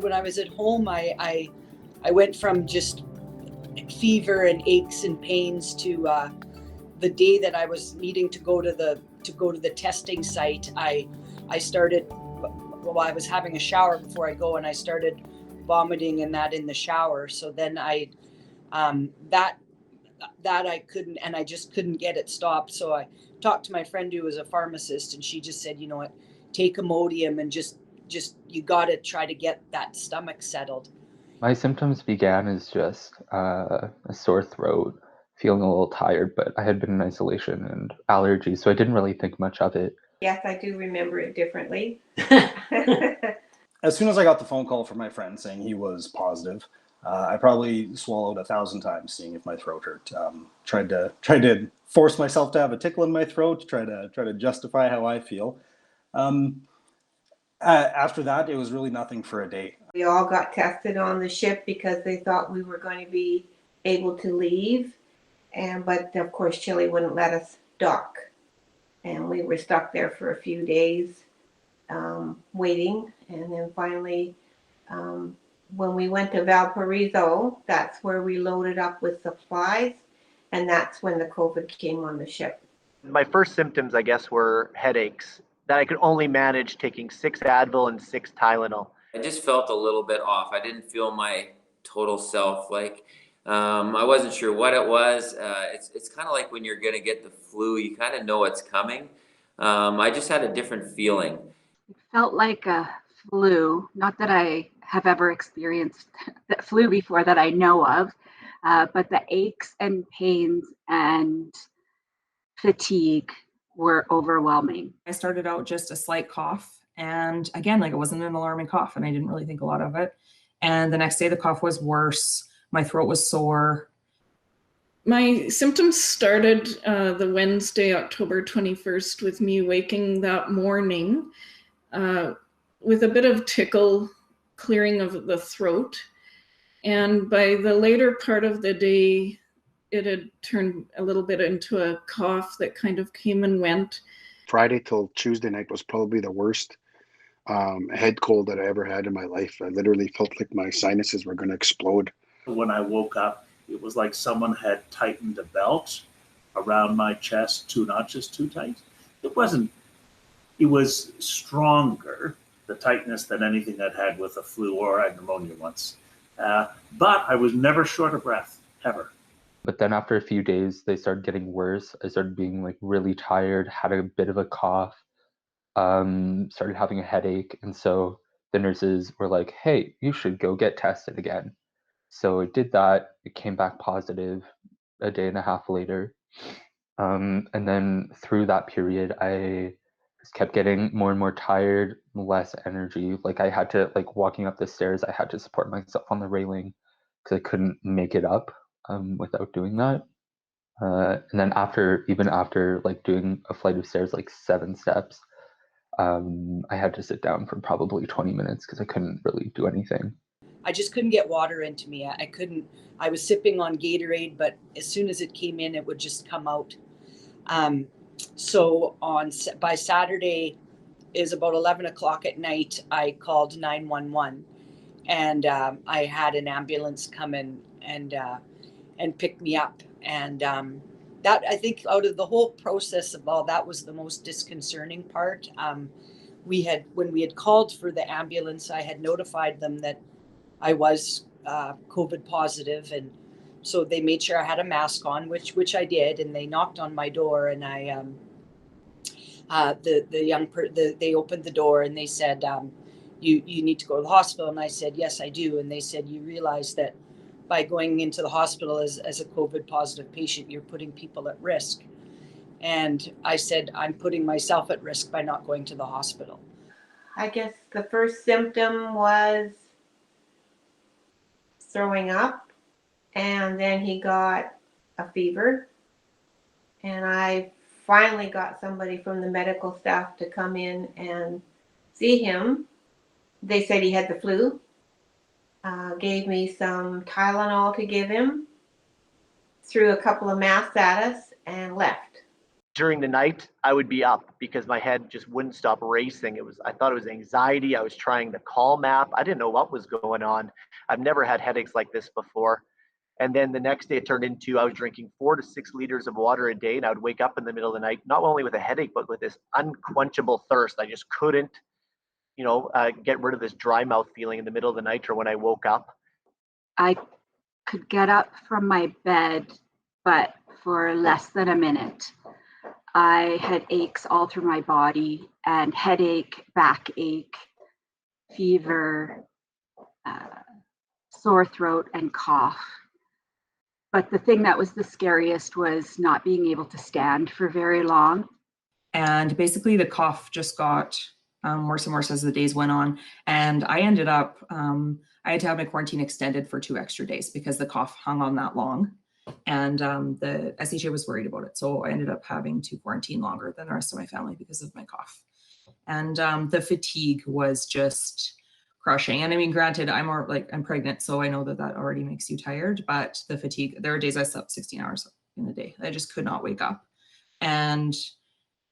when I was at home, I went from just fever and aches and pains to the day that I was needing to go to the testing site. I started, well, I was having a shower before I go, and I started vomiting and that in the shower. So then I that I couldn't, and I just couldn't get it stopped. So I talked to my friend who was a pharmacist, and she just said, you know what, take Imodium and just you got to try to get that stomach settled. My symptoms began as just a sore throat, feeling a little tired, but I had been in isolation and allergies, so I didn't really think much of it. Yes, I do remember it differently. As soon as I got the phone call from my friend saying he was positive, I probably swallowed 1,000 times seeing if my throat hurt. Tried to force myself to have a tickle in my throat, try to justify how I feel. After that, it was really nothing for a day. We all got tested on the ship because they thought we were going to be able to leave, but of course Chile wouldn't let us dock, and we were stuck there for a few days waiting, and then finally when we went to Valparaiso, that's where we loaded up with supplies, and that's when the COVID came on the ship. My first symptoms, I guess, were headaches that I could only manage taking 6 Advil and 6 Tylenol. I just felt a little bit off. I didn't feel my total self. Like I wasn't sure what it was. It's kind of like when you're gonna get the flu, you kind of know it's coming. I just had a different feeling. It felt like a flu. Not that I have ever experienced that flu before that I know of, but the aches and pains and fatigue were overwhelming. I started out just a slight cough, and again, like, it wasn't an alarming cough, and I didn't really think a lot of it. And the next day the cough was worse. My throat was sore. My symptoms started the Wednesday, October 21st, with me waking that morning with a bit of tickle, clearing of the throat. And by the later part of the day, it had turned a little bit into a cough that kind of came and went. Friday till Tuesday night was probably the worst head cold that I ever had in my life. I literally felt like my sinuses were going to explode. When I woke up, it was like someone had tightened a belt around my chest 2 notches too tight. It was stronger, the tightness, than anything I'd had with a flu or a pneumonia once. But I was never short of breath, ever. But then after a few days, they started getting worse. I started being like really tired, had a bit of a cough, started having a headache. And so the nurses were like, hey, you should go get tested again. So I did that. It came back positive a day and a half later. And then through that period, I just kept getting more and more tired, less energy. Like I had to, like walking up the stairs, I had to support myself on the railing because I couldn't make it up without doing that. And then even after like doing a flight of stairs, like 7 steps, I had to sit down for probably 20 minutes because I couldn't really do anything. I just couldn't get water into me. I was sipping on Gatorade, but as soon as it came in, it would just come out. So by Saturday is about 11 o'clock at night, I called 911, and I had an ambulance come in and pick me up. And that, I think, out of the whole process of all that, was the most disconcerting part. When we had called for the ambulance, I had notified them that I was COVID positive, and so they made sure I had a mask on, which I did, and they knocked on my door, and they opened the door, and they said, you need to go to the hospital. And I said, yes, I do. And they said, you realize that by going into the hospital as a COVID positive patient, you're putting people at risk. And I said, I'm putting myself at risk by not going to the hospital. I guess the first symptom was throwing up, and then he got a fever, and I finally got somebody from the medical staff to come in and see him. They said he had the flu, gave me some Tylenol to give him, threw a couple of masks at us, and left. During the night, I would be up because my head just wouldn't stop racing. I thought it was anxiety. I was trying the call map. I didn't know what was going on. I've never had headaches like this before. And then the next day it turned into, I was drinking 4 to 6 liters of water a day, and I would wake up in the middle of the night, not only with a headache, but with this unquenchable thirst. I just couldn't, get rid of this dry mouth feeling in the middle of the night or when I woke up. I could get up from my bed, but for less than a minute. I had aches all through my body and headache, backache, fever, sore throat, and cough. But the thing that was the scariest was not being able to stand for very long. And basically the cough just got worse and worse as the days went on. And I ended up, I had to have my quarantine extended for 2 extra days because the cough hung on that long. And the SHA was worried about it. So I ended up having to quarantine longer than the rest of my family because of my cough. And the fatigue was just crushing. And I mean, granted, I'm pregnant, so I know that already makes you tired, but the fatigue, there are days I slept 16 hours in a day. I just could not wake up. And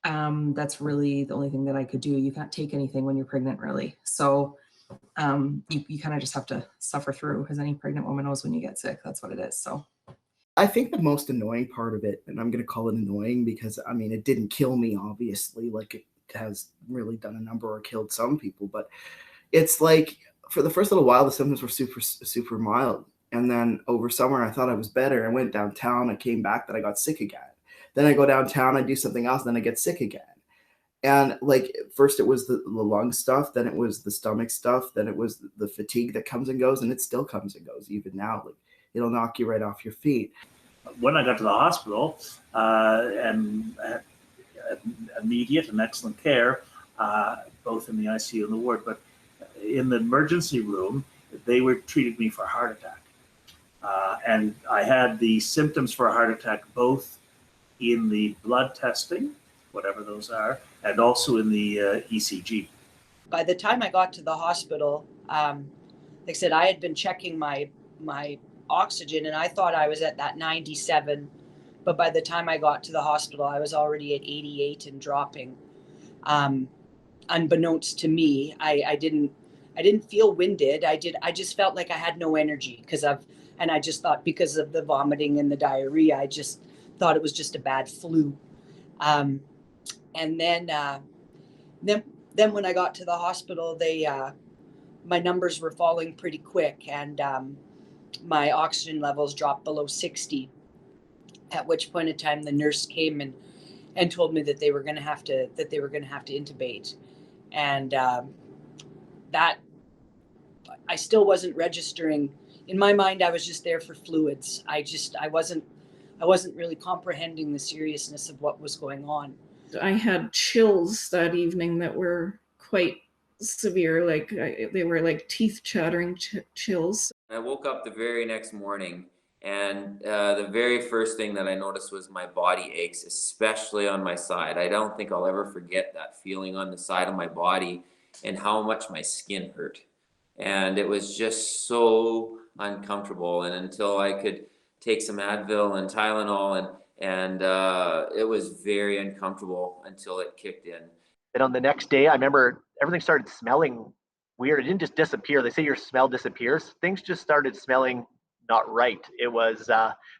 that's really the only thing that I could do. You can't take anything when you're pregnant, really. So you kind of just have to suffer through, as any pregnant woman knows when you get sick. That's what it is. So I think the most annoying part of it, and I'm going to call it annoying because, I mean, it didn't kill me, obviously, like it has really done a number or killed some people, but it's like for the first little while, the symptoms were super, super mild. And then over summer, I thought I was better. I went downtown, I came back, then I got sick again. Then I go downtown, I do something else, then I get sick again. And like first it was the lung stuff, then it was the stomach stuff, then it was the fatigue that comes and goes, and it still comes and goes even now. Like, it'll knock you right off your feet. When I got to the hospital and had immediate and excellent care, both in the ICU and the ward, but in the emergency room, they treated me for a heart attack. And I had the symptoms for a heart attack both in the blood testing, whatever those are, and also in the ECG. By the time I got to the hospital, like I said, I had been checking my oxygen and I thought I was at that 97, but by the time I got to the hospital, I was already at 88 and dropping. Unbeknownst to me, I didn't feel winded. I just felt like I had no energy and I just thought because of the vomiting and the diarrhea, I just thought it was just a bad flu. And then when I got to the hospital, my numbers were falling pretty quick, and my oxygen levels dropped below 60. At which point in time, the nurse came and told me that they were going to have to intubate, and that I still wasn't registering. In my mind, I was just there for fluids. I wasn't really comprehending the seriousness of what was going on. I had chills that evening that were quite severe. They were like teeth chattering chills. I woke up the very next morning, and the very first thing that I noticed was my body aches, especially on my side. I don't think I'll ever forget that feeling on the side of my body and how much my skin hurt. And it was just so uncomfortable. And until I could take some Advil and Tylenol, and it was very uncomfortable until it kicked in. And on the next day, I remember everything started smelling weird. It didn't just disappear. They say your smell disappears. Things just started smelling not right. It was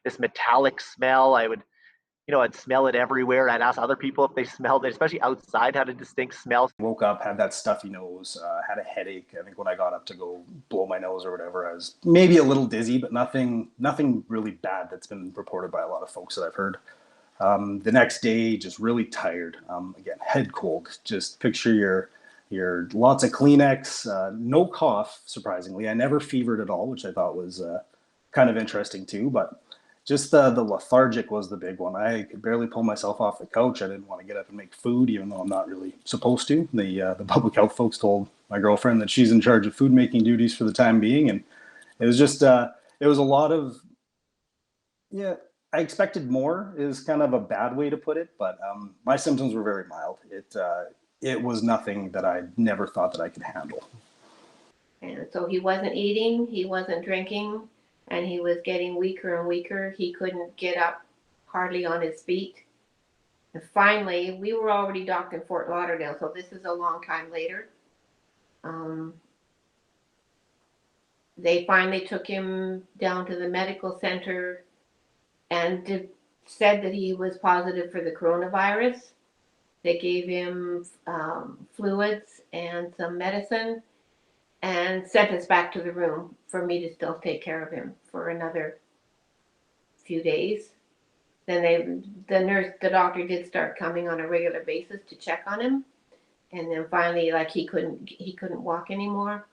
this metallic smell. I'd smell it everywhere. I'd ask other people if they smelled it, especially outside, had a distinct smell. Woke up, had that stuffy nose, had a headache. I think when I got up to go blow my nose or whatever, I was maybe a little dizzy, but nothing really bad that's been reported by a lot of folks that I've heard. The next day, just really tired. Again, head cold. Just picture your lots of Kleenex, no cough, surprisingly. I never fevered at all, which I thought was kind of interesting too, but just the lethargic was the big one. I could barely pull myself off the couch. I didn't want to get up and make food, even though I'm not really supposed to. The public health folks told my girlfriend that she's in charge of food making duties for the time being, and it was just it was a lot of I expected more is kind of a bad way to put it, but my symptoms were very mild. It was nothing that I never thought that I could handle. And so he wasn't eating, he wasn't drinking, and he was getting weaker and weaker. He couldn't get up hardly on his feet. And finally, we were already docked in Fort Lauderdale, so this is a long time later. They finally took him down to the medical center and said that he was positive for the coronavirus. They gave him fluids and some medicine and sent us back to the room for me to still take care of him for another few days. Then the doctor did start coming on a regular basis to check on him. And then finally, like, he couldn't walk anymore.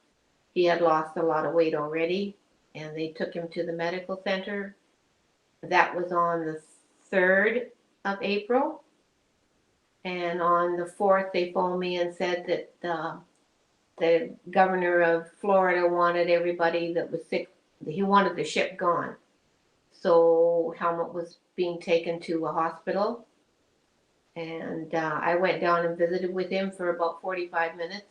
He had lost a lot of weight already, and they took him to the medical center. That was on the 3rd of April. And on the 4th, they phoned me and said that the governor of Florida wanted everybody that was sick, he wanted the ship gone. So Helmut was being taken to a hospital. And I went down and visited with him for about 45 minutes.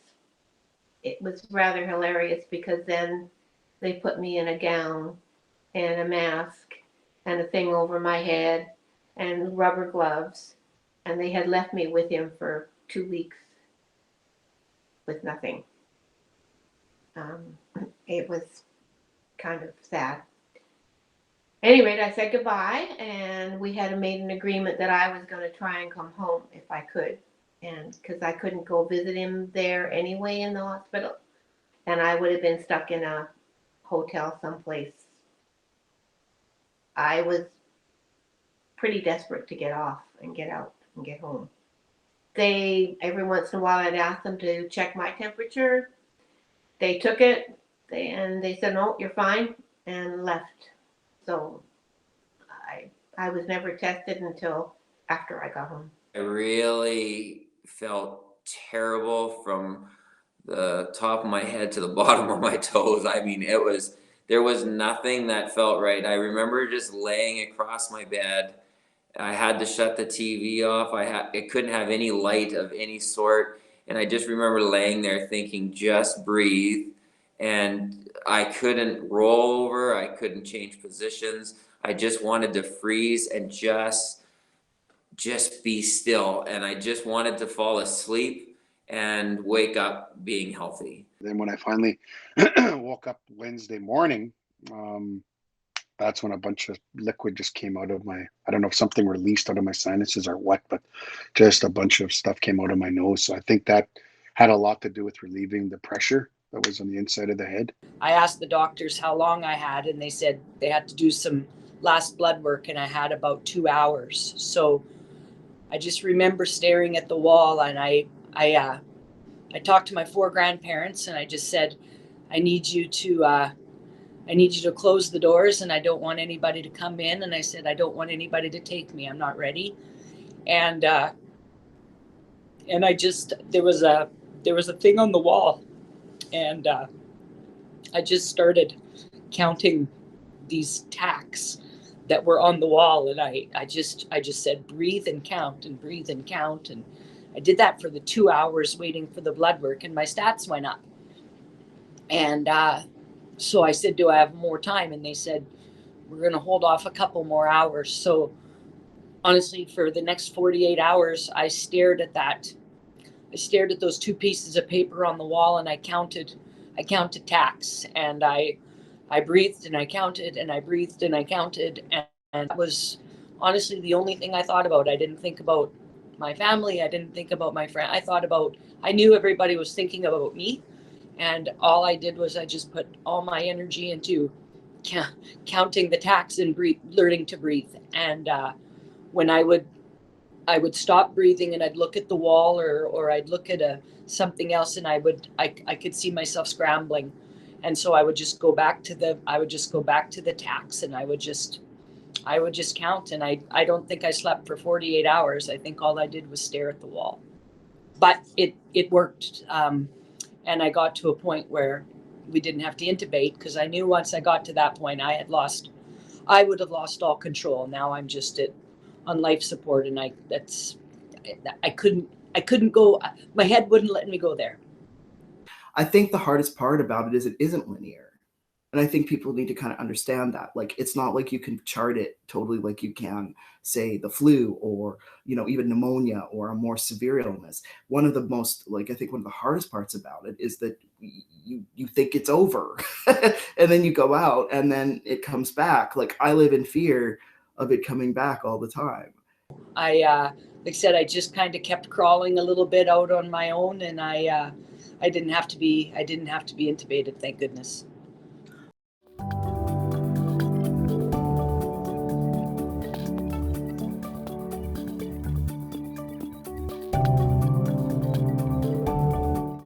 It was rather hilarious because then they put me in a gown and a mask and a thing over my head and rubber gloves. And they had left me with him for 2 weeks with nothing. It was kind of sad. Anyway, I said goodbye, and we had made an agreement that I was going to try and come home if I could, and because I couldn't go visit him there anyway in the hospital, and I would have been stuck in a hotel someplace. I was pretty desperate to get off and get out and get home. Every once in a while, I'd ask them to check my temperature. They took it, and they said, "No, you're fine," and left. So I was never tested until after I got home. I really felt terrible from the top of my head to the bottom of my toes. I mean, there was nothing that felt right. I remember just laying across my bed. I had to shut the TV off. It couldn't have any light of any sort. And I just remember laying there thinking, just breathe. And I couldn't roll over. I couldn't change positions. I just wanted to freeze and just be still. And I just wanted to fall asleep and wake up being healthy. Then when I finally woke up Wednesday morning, that's when a bunch of liquid just came out of I don't know if something released out of my sinuses or what, but just a bunch of stuff came out of my nose. So I think that had a lot to do with relieving the pressure that was on the inside of the head. I asked the doctors how long I had, and they said they had to do some last blood work, and I had about 2 hours. So I just remember staring at the wall, and I talked to my 4 grandparents, and I just said, I need you to close the doors, and I don't want anybody to come in. And I said, I don't want anybody to take me. I'm not ready. And I just, there was a thing on the wall, and I just started counting these tacks that were on the wall. And I just said, breathe and count and breathe and count. And I did that for the 2 hours waiting for the blood work, and my stats went up. And so I said, do I have more time? And they said, we're going to hold off a couple more hours. So honestly, for the next 48 hours, I stared at those 2 pieces of paper on the wall, and I counted tacks, and I breathed and I counted, and I breathed and I counted. And that was honestly the only thing I thought about. I didn't think about my family. I didn't think about my friend. I knew everybody was thinking about me. And all I did was I just put all my energy into counting the tacks and learning to breathe. And when I would stop breathing, and I'd look at the wall or I'd look at something else, and I could see myself scrambling. And so I would just go back to the tacks, and I would just count. And I don't think I slept for 48 hours. I think all I did was stare at the wall. But it worked. And I got to a point where we didn't have to intubate, because I knew once I got to that point, I would have lost all control. Now I'm just on life support, and I couldn't go. My head wouldn't let me go there. I think the hardest part about it is it isn't linear. And I think people need to kind of understand that. Like, it's not like you can chart it totally like you can, say, the flu or, even pneumonia or a more severe illness. One of the most, I think one of the hardest parts about it is that you think it's over and then you go out and then it comes back. Like, I live in fear of it coming back all the time. Like I said, I just kind of kept crawling a little bit out on my own, and I didn't have to be intubated, thank goodness.